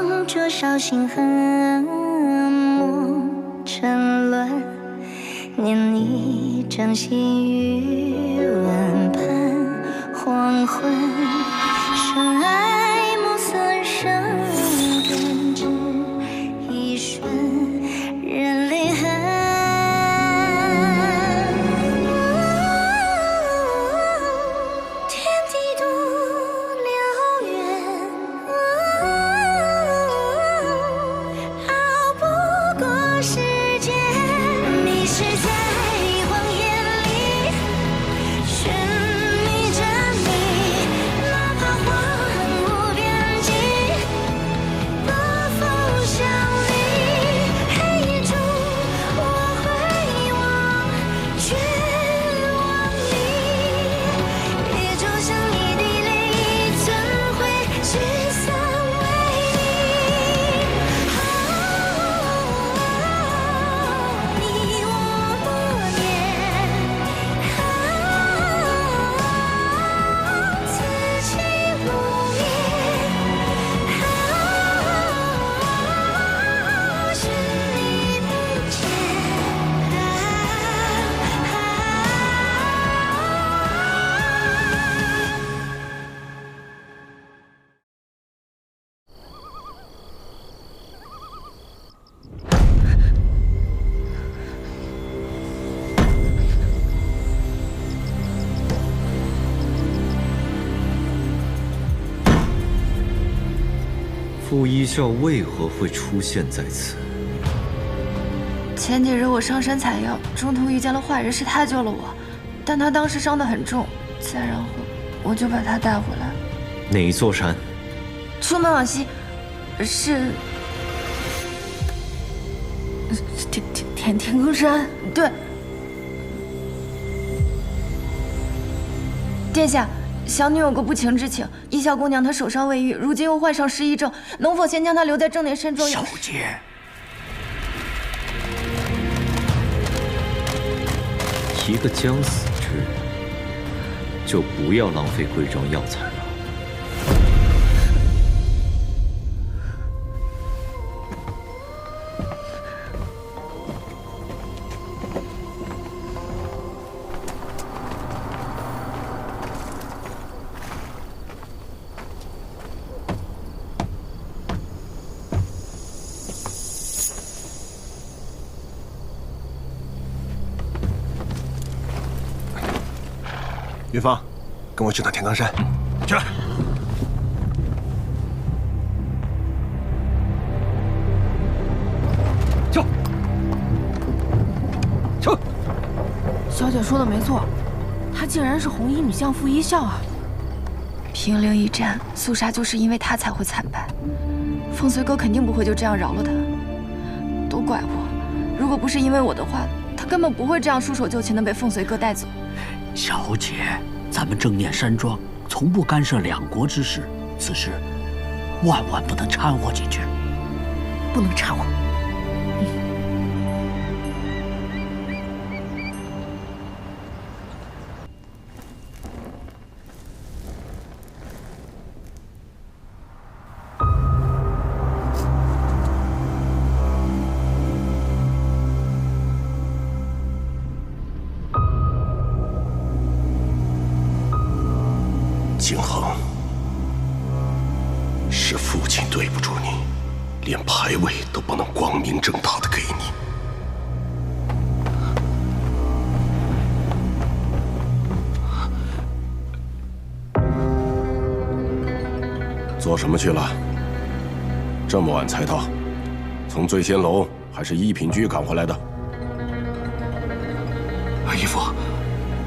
望灼烧心痕，磨沉沦，念你掌心于碗盘，黄昏，深爱暮色生，根植一瞬，人泪痕。天地多辽远，熬不过时间。迷失在谎言里，寻觅着你，哪怕荒无边际，暴风向里，黑夜中我回望，绝望里，也就像一滴泪怎会聚散为你？你我多年，此情不灭，是你不见。傅一笑为何会出现在此？前几日我上山采药，中途遇见了坏人，是他救了我，但他当时伤得很重，再然后我就把他带回来。哪座山？出门往西，是天空山。对，殿下，小女有个不情之请，一笑姑娘她手伤未愈，如今又患上失忆症，能否先将她留在正内山中？小姐，一个将死之人，就不要浪费贵重药材了。云芳，跟我去趟天罡山。去。去。去。小姐说的没错，她竟然是红衣女相傅一笑啊！平陵一战，肃杀就是因为他才会惨败。凤随哥肯定不会就这样饶了他，都怪我，如果不是因为我的话，他根本不会这样束手就擒的被凤随哥带走。小姐，咱们正念山庄从不干涉两国之事，此事万万不能掺和进去。不能掺和。景恒，是父亲对不住你，连牌位都不能光明正大的给你。做什么去了？这么晚才到，从醉仙楼还是一品居赶回来的？义父，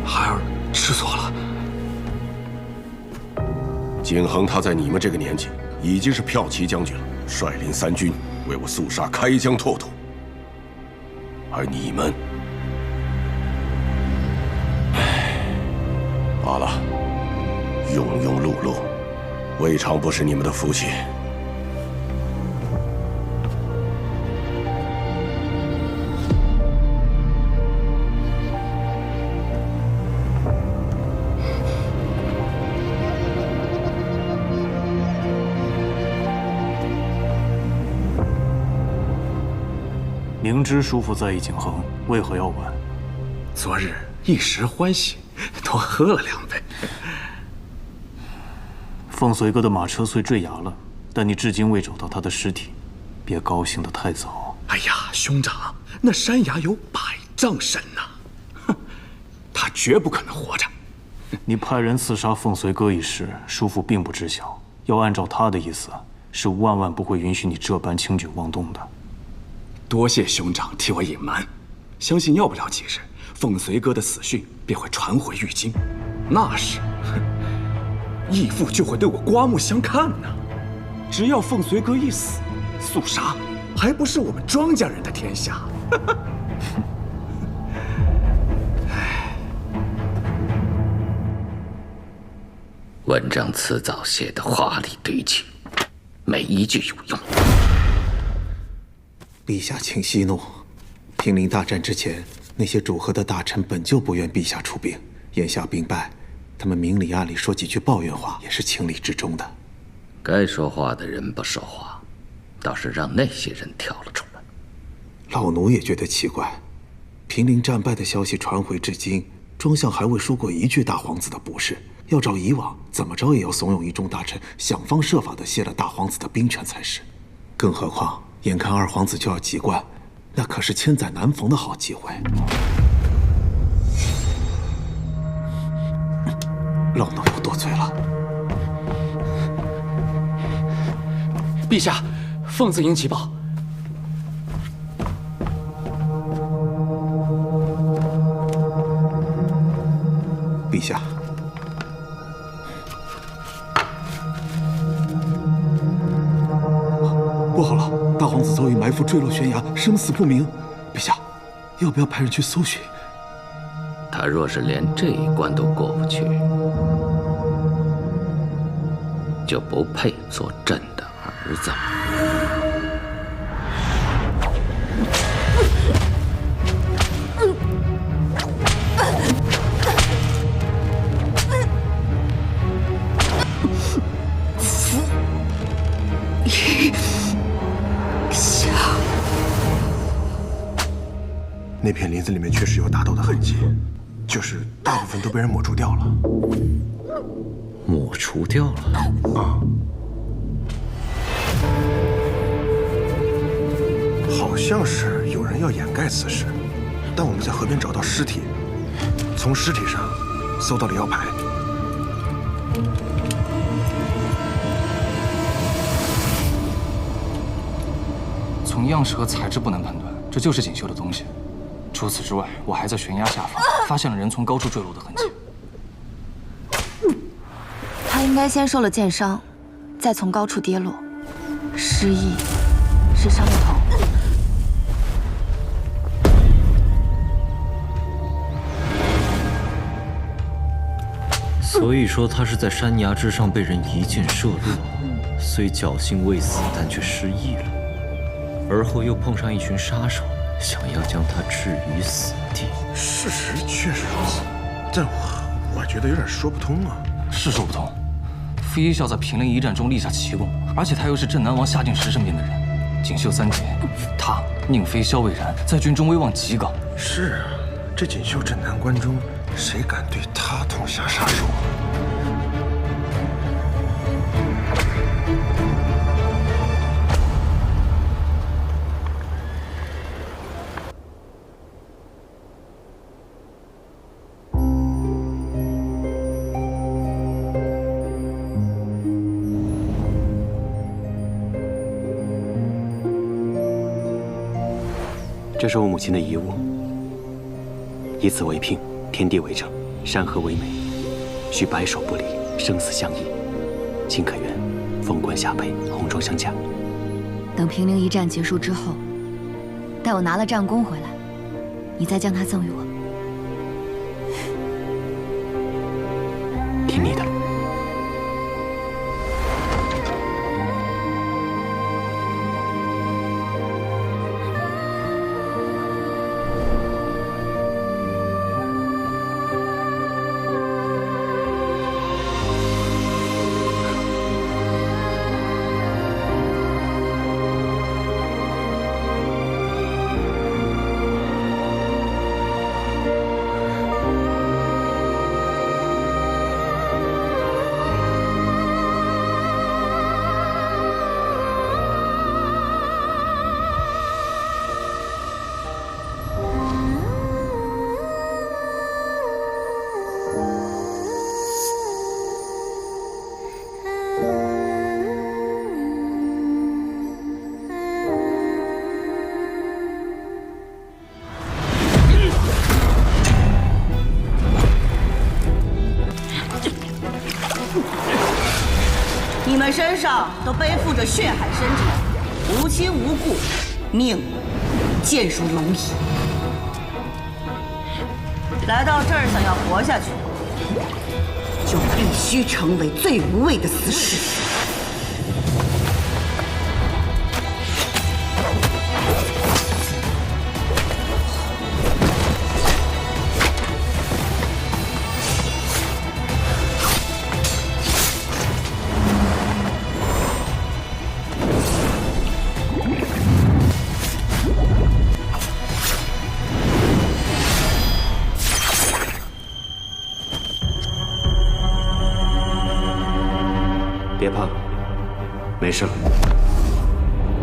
孩儿知错了。景恒他在你们这个年纪已经是骠骑将军了，率领三军为我肃杀开疆拓土，而你们，罢了，庸庸碌碌，未尝不是你们的福气。明知叔父在意景恒，为何要挽？昨日一时欢喜，多喝了2杯。凤随哥的马车虽坠崖了，但你至今未找到他的尸体，别高兴得太早。哎呀，兄长，那山崖有100丈深呐，哼，他绝不可能活着。你派人刺杀凤随哥一事，叔父并不知晓。要按照他的意思，是万万不会允许你这般轻举妄动的。多谢兄长替我隐瞒，相信要不了几日，凤随哥的死讯便会传回玉京，那时，义父就会对我刮目相看呢。只要凤随哥一死，肃杀还不是我们庄家人的天下？文章辞藻写得华丽堆砌，每一句有用。陛下请息怒，平陵大战之前，那些主和的大臣本就不愿陛下出兵，眼下兵败，他们明里暗里说几句抱怨话，也是情理之中的。该说话的人不说话，倒是让那些人跳了出来。老奴也觉得奇怪，平陵战败的消息传回至今，庄相还未说过一句大皇子的不是。要照以往，怎么着也要怂恿一众大臣想方设法地卸了大皇子的兵权才是。更何况，眼看二皇子就要及冠，那可是千载难逢的好机会。老奴又多嘴了。陛下，凤子营急报。陛下。不好了，大皇子遭遇埋伏，坠落悬崖，生死不明。陛下，要不要派人去搜寻？他若是连这一关都过不去，就不配做朕的儿子。那片林子里面确实有打斗的痕迹，就是大部分都被人抹除掉了。抹除掉了？啊，好像是有人要掩盖此事，但我们在河边找到尸体，从尸体上搜到了腰牌。从样式和材质不难判断，这就是锦绣的东西。除此之外，我还在悬崖下方发现了人从高处坠落的痕迹。他应该先受了箭伤，再从高处跌落，失忆是伤了头。所以说他是在山崖之上被人一箭射落，虽侥幸未死，但却失忆了。而后又碰上一群杀手，想要将他置于死地。事实确实如此，但我觉得有点说不通啊。是说不通。傅一笑在平陵一战中立下奇功，而且他又是镇南王夏敬时身边的人，锦绣3杰，他宁妃、萧蔚然在军中威望极高。是啊，这锦绣镇南关中，谁敢对他痛下杀手啊？这是我母亲的遗物，以此为聘，天地为证，山河为媒，须白首不离，生死相依。卿可愿凤冠霞帔，红妆相嫁？等平陵一战结束之后，待我拿了战功回来，你再将它赠予我。听你的。身上都背负着血海深仇，无亲无故，命贱如蝼蚁。来到这儿想要活下去，就必须成为最无畏的死士。别怕，没事了。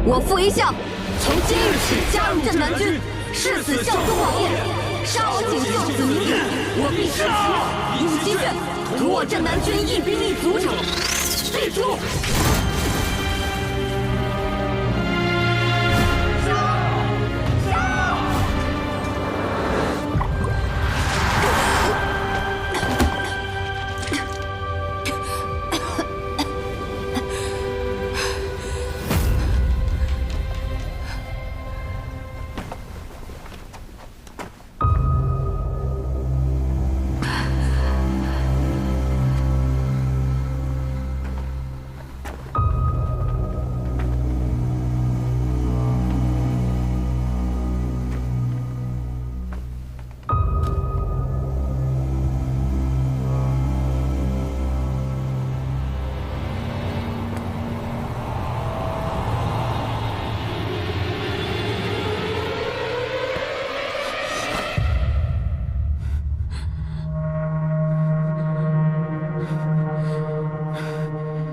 我傅一笑，从今日起加入镇南军，誓死效忠王爷。杀我锦绣子民女，我必誓死永积怨，图我镇南军一兵一卒者，立诛。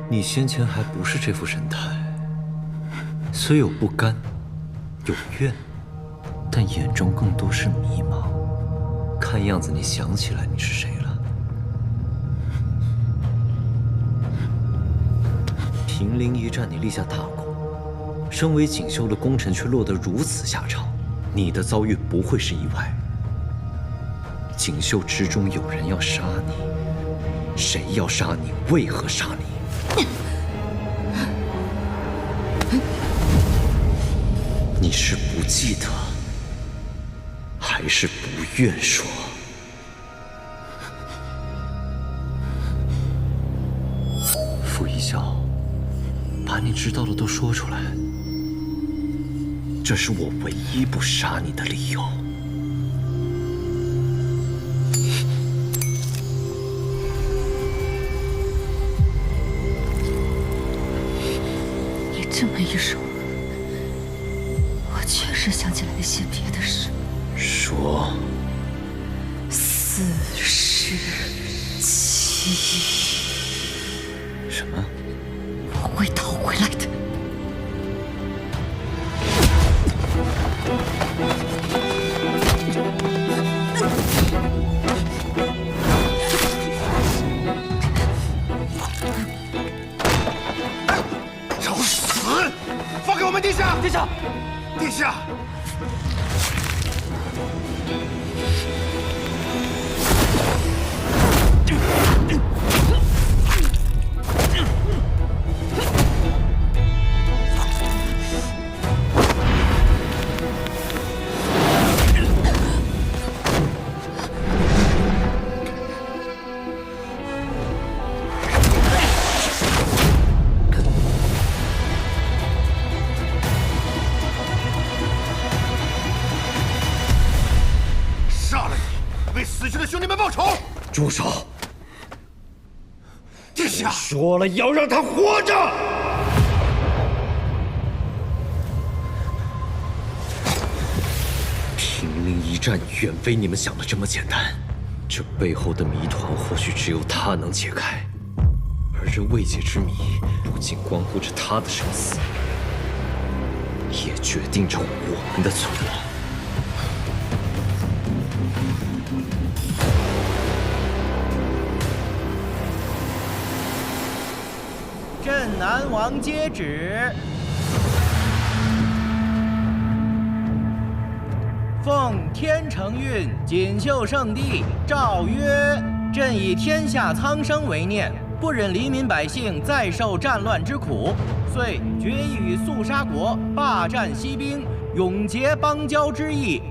你先前还不是这副神态，虽有不甘，有怨，但眼中更多是迷茫。看样子你想起来你是谁了。平陵一战你立下大功，身为锦绣的功臣却落得如此下场，你的遭遇不会是意外。锦绣之中有人要杀你，谁要杀你？为何杀你？你是不记得，还是不愿说？傅一笑，把你知道的都说出来，这是我唯一不杀你的理由。你这么一说，我确实想起来一些别的事。说。47。什么？我会讨回来的。找死！放给我们殿下！殿下！殿下！住手！殿下说了要让他活着。平陵一战远非你们想的这么简单，这背后的谜团或许只有他能解开，而这未解之谜不仅关乎着他的生死，也决定着我们的存亡。镇南王接旨：奉天承运锦绣圣地诏曰：朕以天下苍生为念，不忍黎民百姓再受战乱之苦，遂决意与肃杀国霸占西滨，永结邦交之意。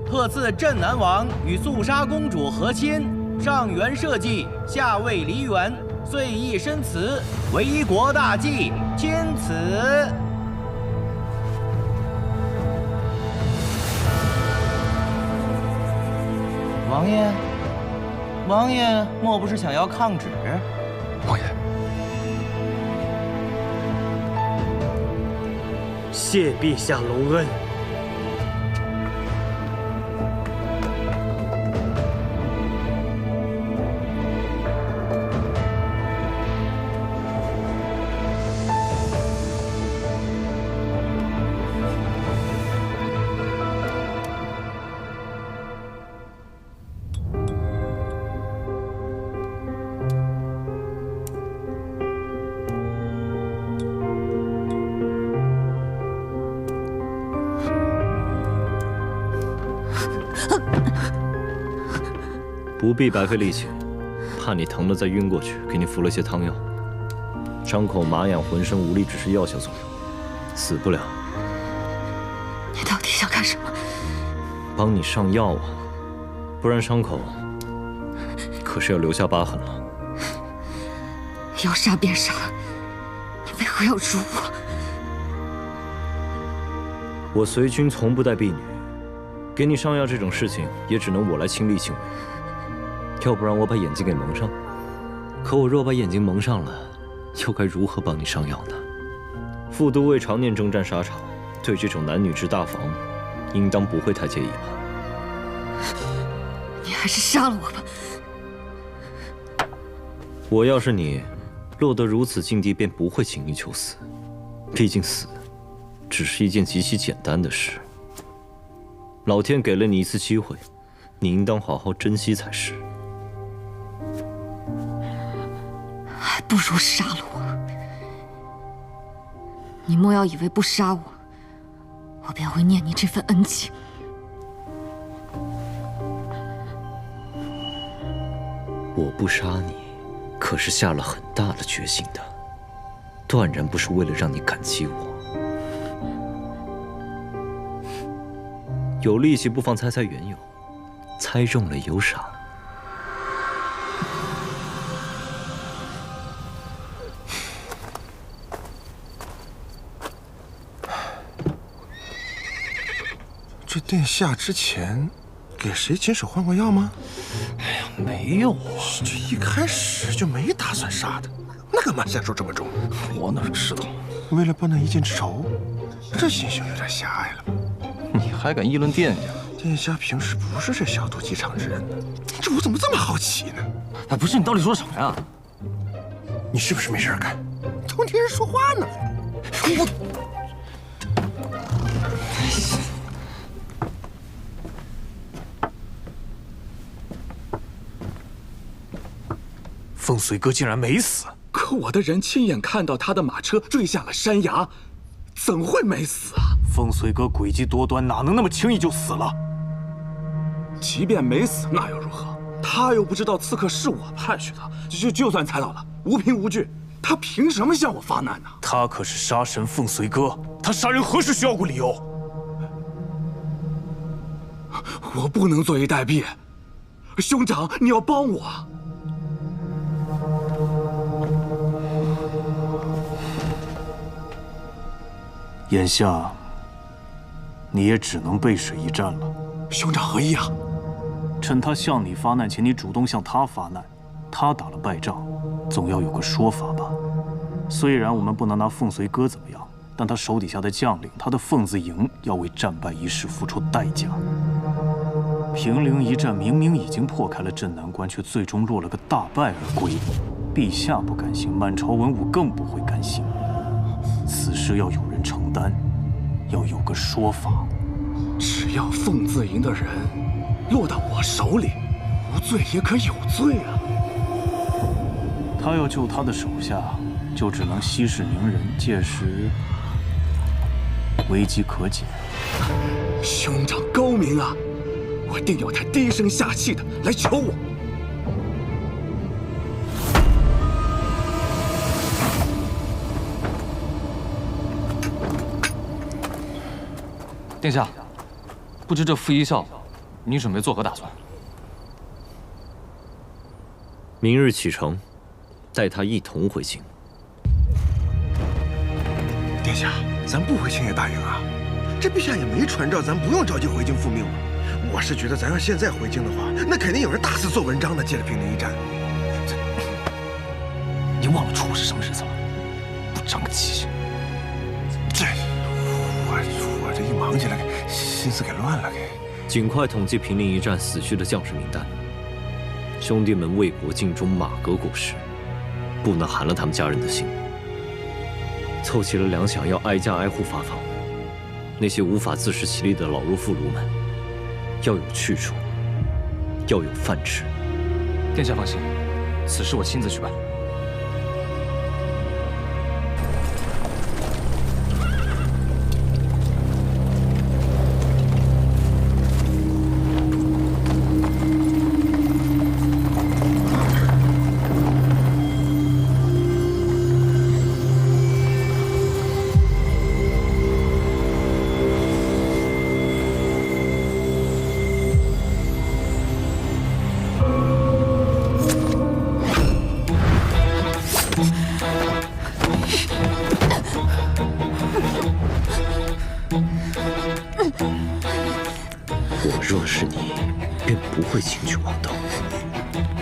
特赐镇南王与肃杀公主和亲，上元社稷，下为梨园，遂意申辞，为国大计，钦此。王爷，王爷莫不是想要抗旨？王爷，谢陛下隆恩。不必白费力气，怕你疼了再晕过去，给你服了些汤药。伤口麻痒、浑身无力只是药效作用，死不了。你到底想干什么？帮你上药啊，不然伤口可是要留下疤痕了。要杀便杀，你为何要辱我？我随军从不带婢女，给你上药这种事情也只能我来亲力亲为。要不然我把眼睛给蒙上，可我若把眼睛蒙上了，又该如何帮你上药呢？副都尉常年征战沙场，对这种男女之大防，应当不会太介意吧？你还是杀了我吧！我要是你，落得如此境地，便不会轻易求死。毕竟死，只是一件极其简单的事。老天给了你一次机会，你应当好好珍惜才是。还不如杀了我！你莫要以为不杀我，我便会念你这份恩情。我不杀你，可是下了很大的决心的，断然不是为了让你感激我。有力气不妨猜猜缘由，猜中了有赏。这殿下之前给谁亲手换过药吗？哎呀，没有啊！这一开始就没打算杀的，那干嘛下手这么重？我哪知道？为了报那一箭之仇，这心胸有点狭隘了吧？你还敢议论殿下？殿下平时不是这小肚鸡肠之人呢，这我怎么这么好奇呢？哎，不是，你到底说什么呀？你是不是没事干？偷听人说话呢？我。凤随哥竟然没死，可我的人亲眼看到他的马车坠下了山崖，怎会没死啊？凤随哥诡计多端，哪能那么轻易就死了？即便没死，那又如何？他又不知道刺客是我派去的，就算猜到了，无凭无据，他凭什么向我发难呢？他可是杀神凤随哥，他杀人何时需要过理由？我不能坐以待毙，兄长，你要帮我。眼下，你也只能背水一战了。兄长何意啊？趁他向你发难前，你主动向他发难，他打了败仗，总要有个说法吧？虽然我们不能拿凤随哥怎么样，但他手底下的将领，他的凤子营要为战败一事付出代价。平陵一战明明已经破开了镇南关，却最终落了个大败而归。陛下不甘心，满朝文武更不会甘心。此事要有人承担，要有个说法。只要凤字营的人落到我手里，无罪也可有罪啊！他要救他的手下，就只能息事宁人，届时危机可解。兄长高明啊！我定要他低声下气的来求我。殿下，不知这傅一笑，你准备作何打算？明日启程，带他一同回京。殿下，咱不回京也答应啊。这陛下也没传召，咱不用着急回京复命嘛。我是觉得，咱要现在回京的话，那肯定有人大肆做文章的，借着平陵一战。你忘了初五是什么日子了？不长个记性。这，我这一忙起来，心思给乱了，给。尽快统计平陵一战死去的将士名单。兄弟们为国尽忠，马革裹尸，不能寒了他们家人的心。凑齐了粮饷，要挨家挨户发放。那些无法自食其力的老弱妇孺们，要有去处，要有饭吃。殿下放心，此事我亲自去办。若是你，便不会轻举妄动。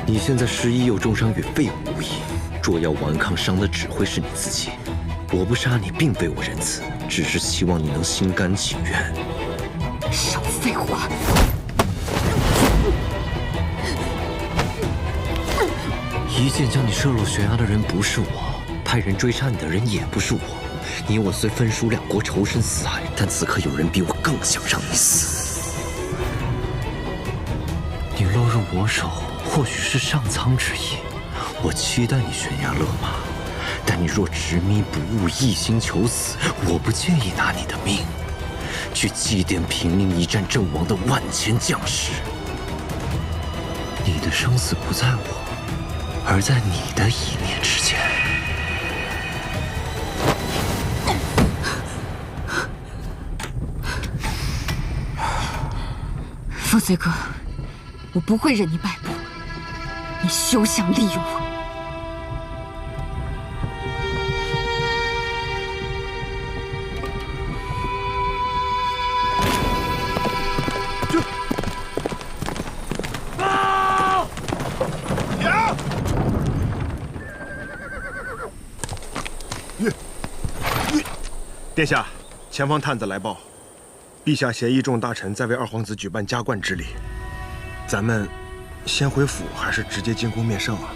你现在失忆又重伤，远非无益。若要顽抗，伤的只会是你自己。我不杀你，并非我仁慈，只是希望你能心甘情愿。少废话！一箭将你射落悬崖的人不是我，派人追杀你的人也不是我。你我虽分属两国，仇深似海，但此刻有人比我更想让你死。你落入我手，或许是上苍之意。我期待你悬崖勒马，但你若执迷不悟，一心求死，我不介意拿你的命，去祭奠平陵一战阵亡的万千将士。你的生死不在我，而在你的一念之间。风随哥，我不会任你摆布，你休想利用我。殿下，前方探子来报，陛下协议众大臣在为二皇子举办加冠之礼。咱们先回府，还是直接进宫面圣啊？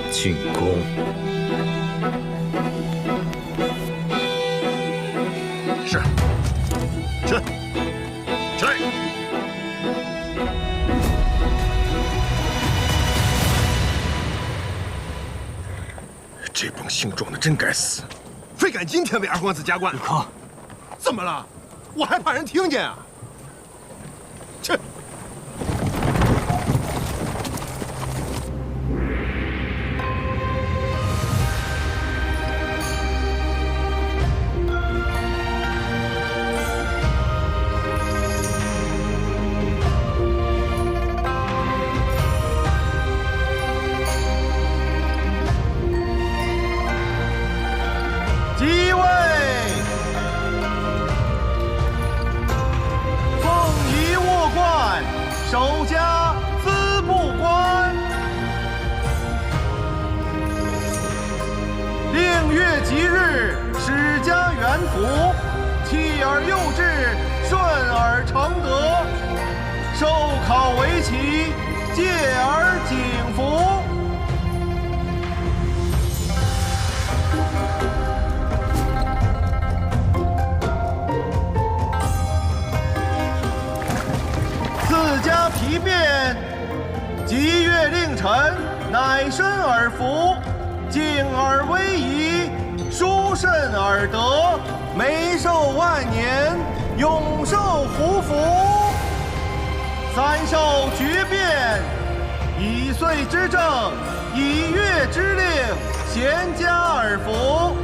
进宫。是。是。是。这帮姓庄的真该死，非赶今天为二皇子加冠。可，怎么了？我还怕人听见啊！切！即位！奉仪握冠，守家司部官。令月吉日，使家元福，弃而幼志，顺而成德。授考为棋，戒而景服。自家皮变，吉月令臣，乃身而服，敬而威仪，殊甚而得，眉寿万年，永寿胡服。三寿诀变，以岁之正，以月之令，贤家而服。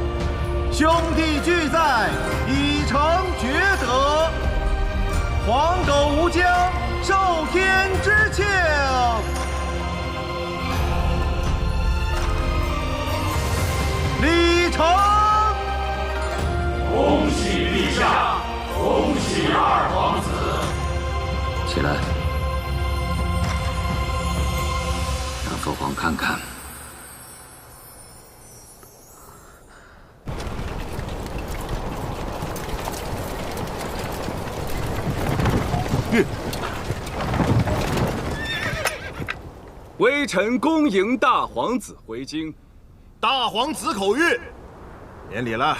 兄弟俱在，以成厥德。黄狗无疆，受天之庆。礼成。恭喜陛下，恭喜二皇子。起来，让父皇看看。微臣恭迎大皇子回京。大皇子口谕。免礼了，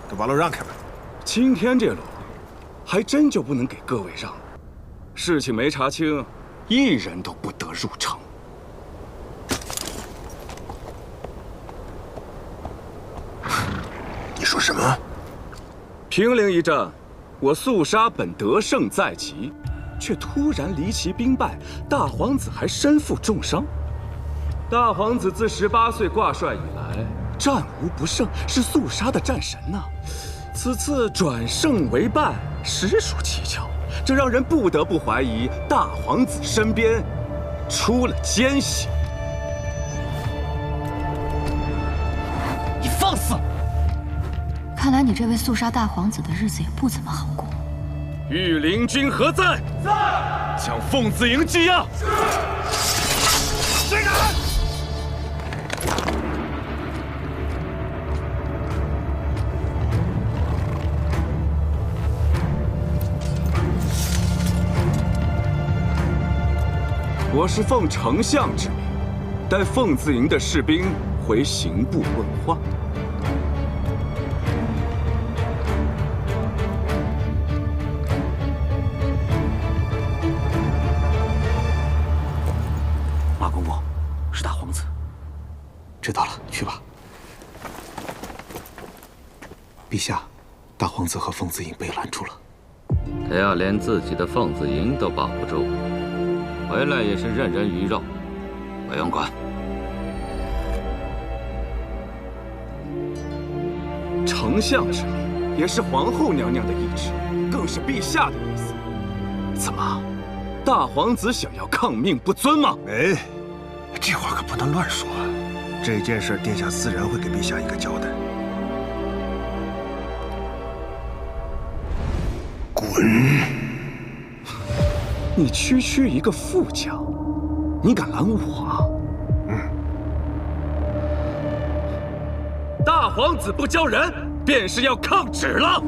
给八路让开吧。今天这路，还真就不能给各位让。事情没查清，一人都不得入城。你说什么？平陵一战，我肃杀本得胜在即，却突然离奇兵败，大皇子还身负重伤。大皇子自18岁挂帅以来，战无不胜，是肃杀的战神呐。此次转胜为败，实属蹊跷。这让人不得不怀疑大皇子身边出了奸细。你放肆！看来你这位肃杀大皇子的日子也不怎么好过。御林军何在？在。将凤子营羁押。谁敢？我是奉丞相之命，带凤子营的士兵回刑部问话。马公公，是大皇子。知道了，去吧。陛下，大皇子和凤子营被拦住了。他要连自己的凤子营都保不住。回来也是任人鱼肉，不用管。丞相之命，也是皇后娘娘的懿旨，更是陛下的意思。怎么，大皇子想要抗命不遵吗？哎，这话可不能乱说。这件事，殿下自然会给陛下一个交代。滚！你区一个副将，你敢拦我？大皇子不交人，便是要抗旨了。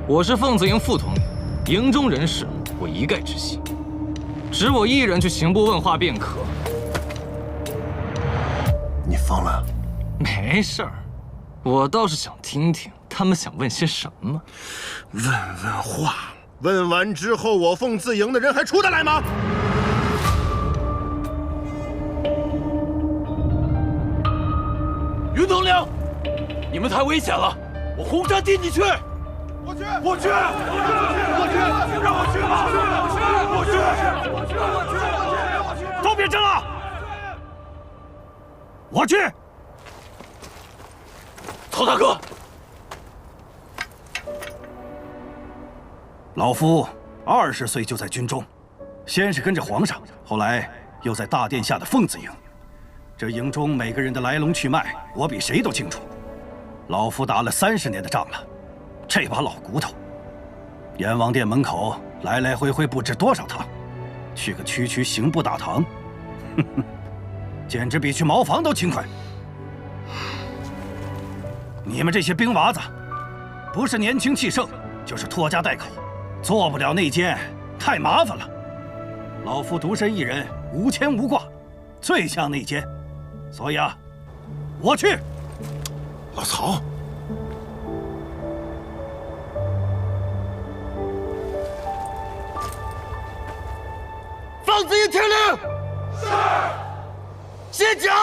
我是凤子营副统领，营中人事我一概知悉，只我一人去刑部问话便可。你疯了？没事儿，我倒是想听听他们想问些什么。问话，问完之后，我凤自营的人还出得来吗？云统领，你们太危险了，我红山替你去。我去，让我去吧！都别争了，我去。曹大哥，老夫20岁就在军中，先是跟着皇上，后来又在大殿下的凤子营。这营中每个人的来龙去脉，我比谁都清楚。老夫打了30年的仗了，这把老骨头，阎王殿门口来来回回不知多少趟，去个区刑部大堂，哼哼，简直比去茅房都勤快。你们这些兵娃子，不是年轻气盛，就是拖家带口，做不了内奸，太麻烦了。老夫独身一人，无牵无挂，最像内奸，所以啊，我去。老曹，放自营听令。是。先讲。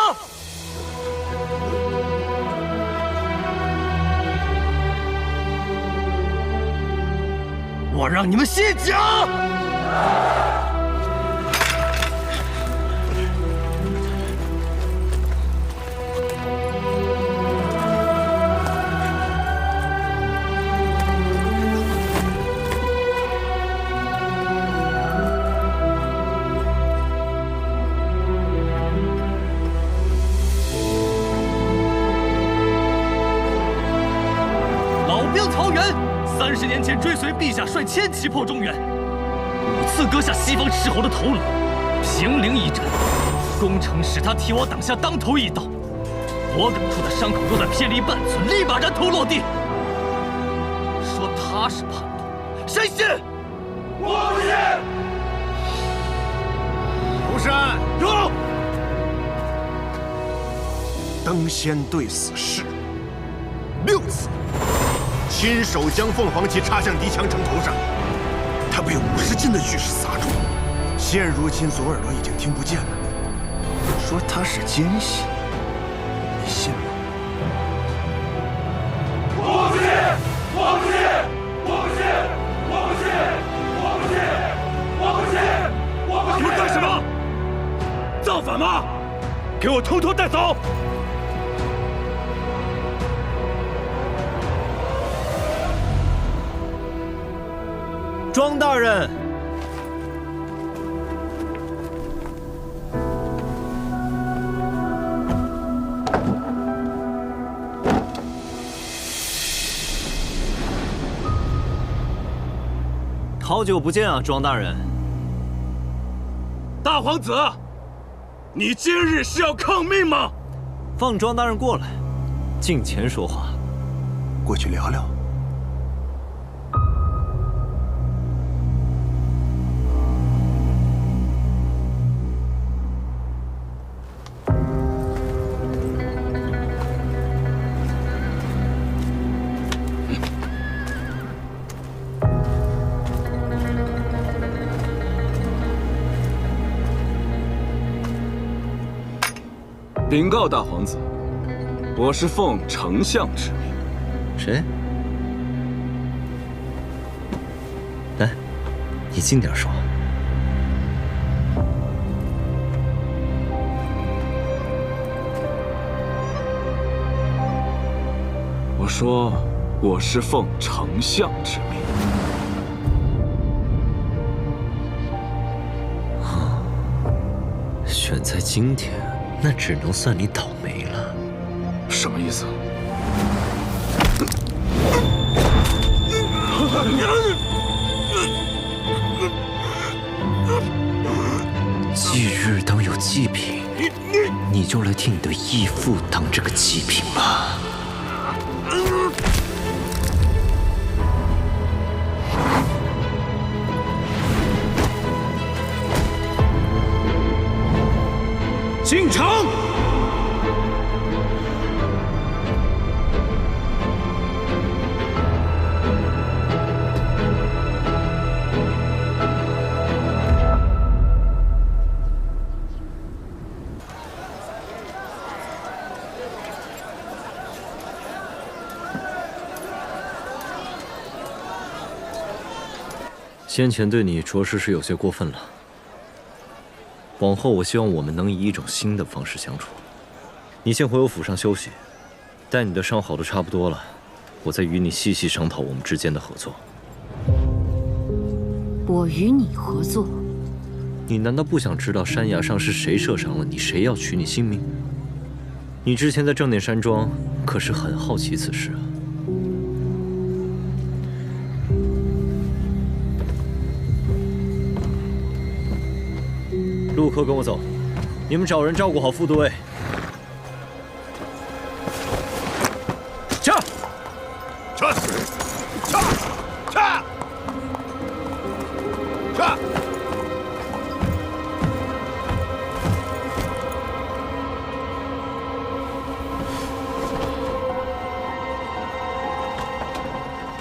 我让你们卸甲！桃园，30年前追随陛下率千骑破中原，5次割下西方斥候的头颅。平陵一战，功臣使他替我挡下当头一刀，我感处的伤口若再偏离半寸，立马燃头落地。说他是叛徒，谁信？我不信。涂山有。登仙对死士6次。亲手将凤凰旗插向狄强城头上，他被50斤的玉石砸中，现如今左耳朵已经听不见了。说他是奸细，你信吗？我不信！我不信！我不信！我不信！我不信！我不信！我不信！你们干什么？造反吗？给我偷偷带走！庄大人，好久不见啊，庄大人。大皇子，你今日是要抗命吗？放庄大人过来，近前说话。过去聊聊。禀告大皇子，我是奉丞相之命。谁？来，你近点说。我说，我是奉丞相之命。选在今天。那只能算你倒霉了。什么意思？忌日当有祭品，你就来替你的义父当这个祭品吧。进城！先前对你着实是有些过分了。往后，我希望我们能以一种新的方式相处。你先回我府上休息，待你的伤好的差不多了，我再与你细细商讨我们之间的合作。我与你合作？你难道不想知道山崖上是谁射伤了你，谁要取你性命？你之前在正殿山庄可是很好奇此事啊。陆克，跟我走，你们找人照顾好副都尉。撤！撤！撤！撤！撤！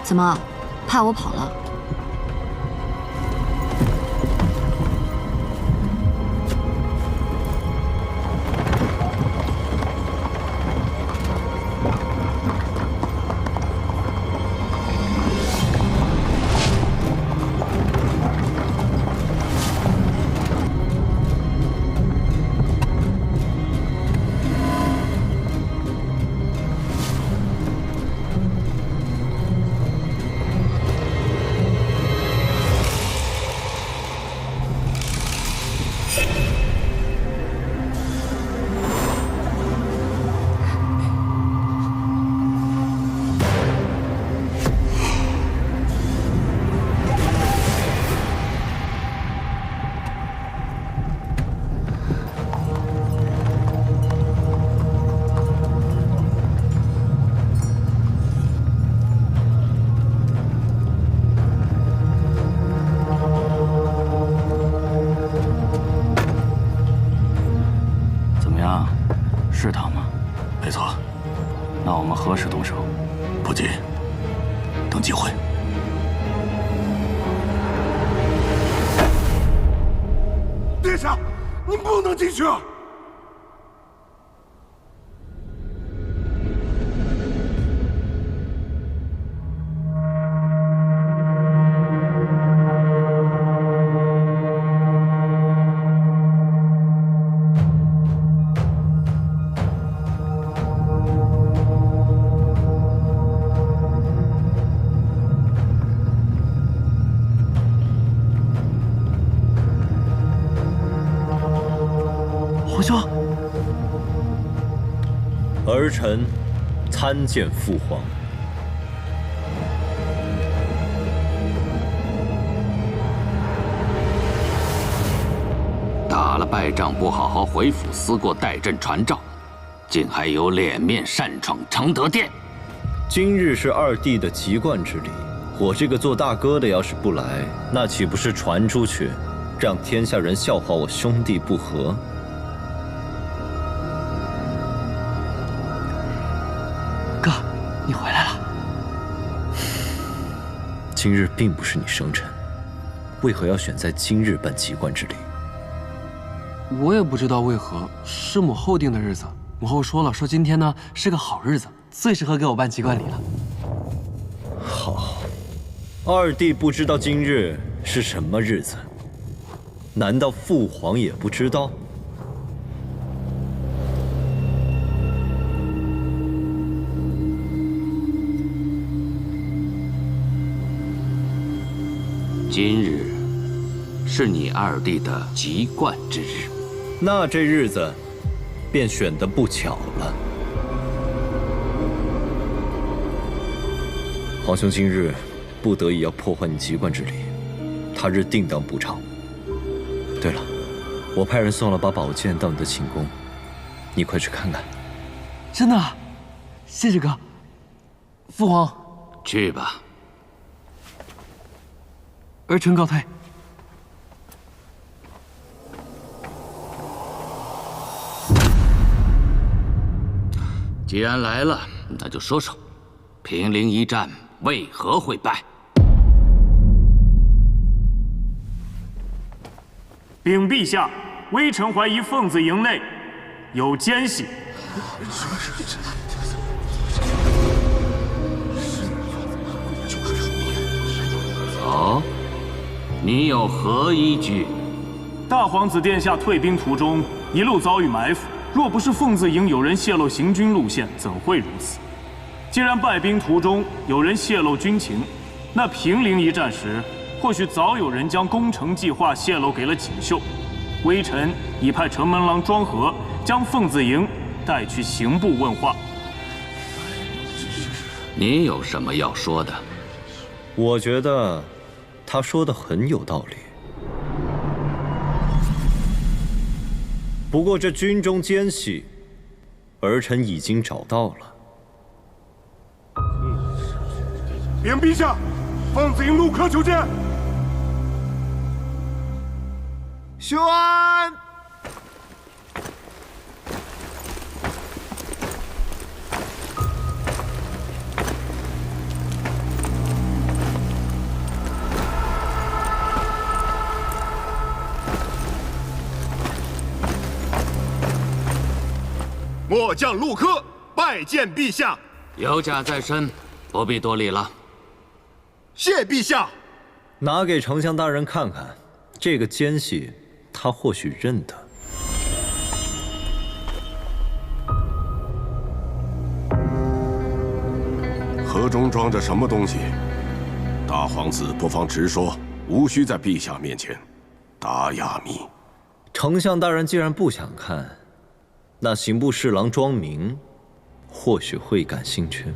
怎么，怕我跑了？能进去啊！皇兄，儿臣参见父皇。打了败仗不好好回府思过代朕传诏，竟还有脸面擅闯承德殿。今日是二弟的籍贯之礼，我这个做大哥的要是不来，那岂不是传出去，让天下人笑话我兄弟不和？哥，你回来了。今日并不是你生辰，为何要选在今日办籍贯之礼？我也不知道为何，是母后定的日子。母后说了，说今天呢是个好日子，最适合给我办籍贯礼了。好，二弟不知道今日是什么日子，难道父皇也不知道？今日是你二弟的籍贯之日，那这日子便选得不巧了。皇兄今日不得已要破坏你籍贯之礼，他日定当补偿。对了，我派人送了把宝剑到你的寝宫，你快去看看。真的？谢谢哥。父皇，去吧。儿臣告退。既然来了，那就说说，平陵一战为何会败？禀陛下，微臣怀疑凤子营内有奸细。哦，你有何依据？大皇子殿下退兵途中，一路遭遇埋伏。若不是凤子营有人泄露行军路线，怎会如此？既然败兵途中有人泄露军情，那平陵一战时，或许早有人将攻城计划泄露给了锦绣。微臣已派城门郎庄和将凤子营带去刑部问话。你有什么要说的？我觉得他说的很有道理。不过这军中奸细，儿臣已经找到了。禀陛下，凤子营怒客求见。宣！末将陆柯拜见陛下。有驾在身，不必多礼了。谢陛下。拿给丞相大人看看，这个奸细，他或许认得。盒中装着什么东西？大皇子不妨直说，无需在陛下面前打哑谜。丞相大人既然不想看，那刑部侍郎庄明或许会感兴趣。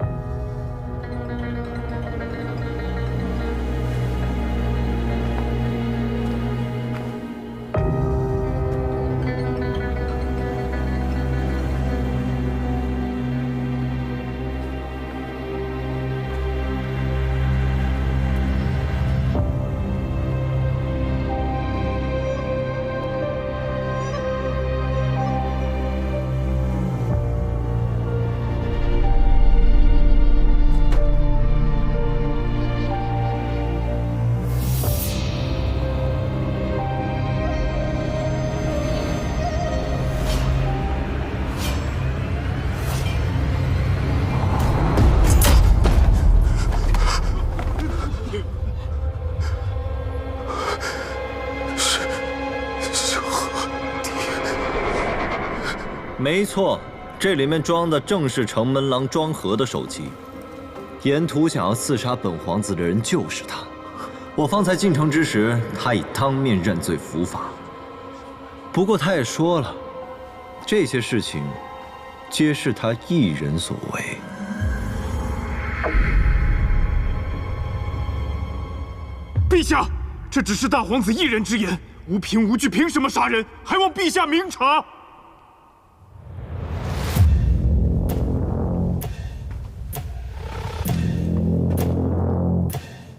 没错，这里面装的正是城门郎庄和的手机。沿途想要刺杀本皇子的人就是他。我方才进城之时，他已当面认罪伏法。不过他也说了，这些事情皆是他一人所为。陛下，这只是大皇子一人之言，无凭无据，凭什么杀人？还望陛下明察。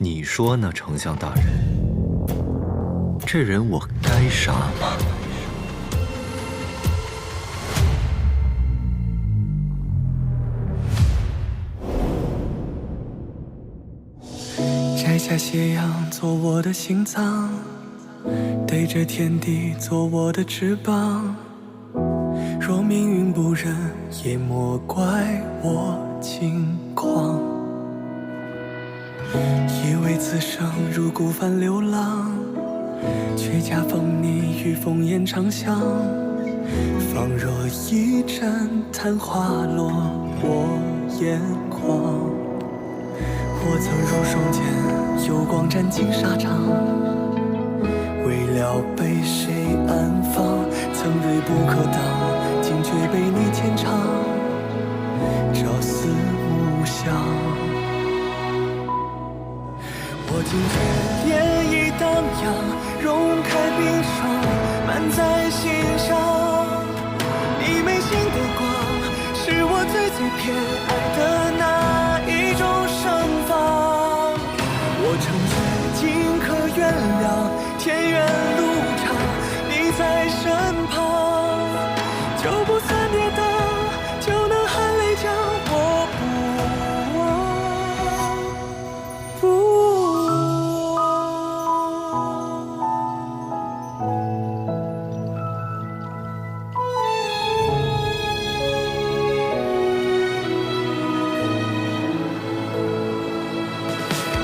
你说呢，丞相大人？这人我该杀吗？摘下斜阳做我的心脏，对着天地做我的翅膀。若命运不仁，也莫怪我轻狂。以为此生如孤帆流浪，却恰逢你与烽烟长相。仿若一阵昙花落我眼眶。我曾如霜剑，幽光斩尽沙场，为了被谁安放？曾锐不可当，今却被你牵肠，朝思暮想。我惊觉涟漪荡漾，融开冰霜，漫在心上。你眉心的光，是我最偏爱的那一种盛放。我诚觉尽可原谅，天远路长，你在身旁，就不算跌倒，就能含泪将我不忘。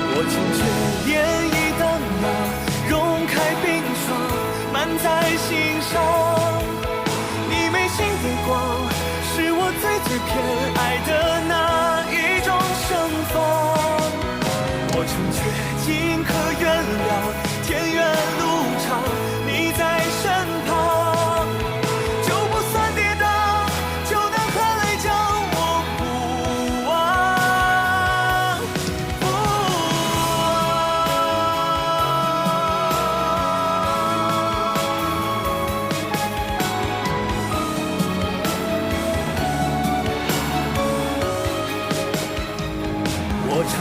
我惊觉涟漪荡漾，融开冰霜，漫在心上。你眉心的光，是我最偏爱的那一种盛放。我诚觉尽可原谅，天远路长，你在身旁，就不算跌倒，就能含泪将我不忘。我诚